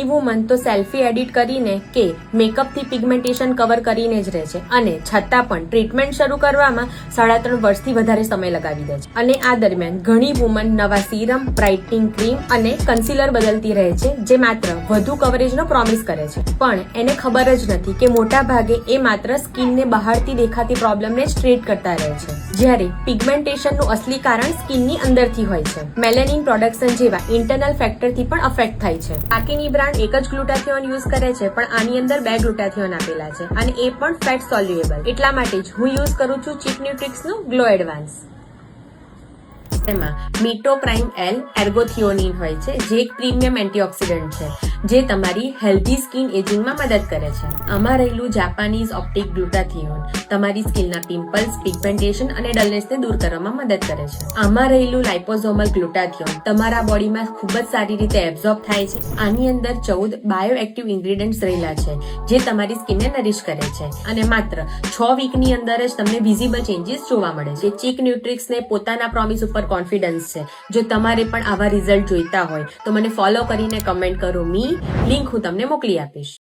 Woman તો selfie edit કરીને કે મેકઅપથી પિગમેન્ટેશન કવર કરીને જ રહે છે અને છતાં પણ ટ્રીટમેન્ટ શરૂ કરવામાં 3.5 વર્ષથી વધારે સમય લગાવી દે છે. અને આ દરમિયાન ઘણી વુમન નવા સીરમ, બ્રાઇટનિંગ ક્રીમ અને કન્સીલર બદલતી રહે છે જે માત્ર વધુ કવરેજનો પ્રોમિસ કરે છે. પણ એને ખબર જ નથી કે મોટા ભાગે એ માત્ર સ્કિનને બહારથી દેખાતી પ્રોબ્લેમને જ ટ્રીટ કરતા રહે છે, જ્યારે પિગમેન્ટેશનનું અસલી કારણ સ્કિનની અંદરથી હોય છે. મેલેનિન પ્રોડક્શન જેવા ઇન્ટરનલ ફેક્ટરથી પણ અફેક્ટ થાય છે. બાકીની બ્રાન્ડ એક જ ગ્લુટાથિયોન યુઝ કરે છે, પણ આની અંદર 2 ગ્લુટાથિયોન આપેલા છે અને એ પણ ફેટ સોલ્યુએબલ. એટલા માટે જ હું યુઝ કરું છું ચીક ન્યુટ્રિક્સનું ગ્લો એડવાન્સ. તેમાં મિટોપ્રાઇમ એલ એર્ગોથિયોનિન હોય છે જે એક પ્રીમિયમ એન્ટીઓક્સિડન્ટ છે જે તમારી હેલ્ધી સ્કિન એજિંગમાં મદદ કરે છે. આમાં રહેલું જાપાનીઝ ઓપ્ટિક ગ્લુટાથિયોન તમારી સ્કિનના પિમ્પલ્સ, પિગમેન્ટેશન અને ડલનેસને દૂર કરવામાં મદદ કરે છે. આમાં રહેલું લાઇપોઝોમલ ગ્લુટાથિયોન તમારા બોડીમાં ખૂબ જ સારી રીતે એબ્ઝોર્બ થાય છે. આની અંદર 14 બાયોએક્ટિવ ઇન્ગ્રેડિયન્ટ્સ રહેલા છે જે તમારી સ્કિનને નરિશ કરે છે અને માત્ર 6 વીકની અંદર જ તમને વિઝિબલ ચેન્જીસ જોવા મળે છે. ચીક ન્યુટ્રિક્સને પોતાના પ્રોમિસ ઉપર કોન્ફિડન્સ છે. જો તમારે પણ આવા રિઝલ્ટ જોઈતા હોય તો મને ફોલો કરીને કમેન્ટ કરો મી, લિંક હું તમને મોકલી આપીશ.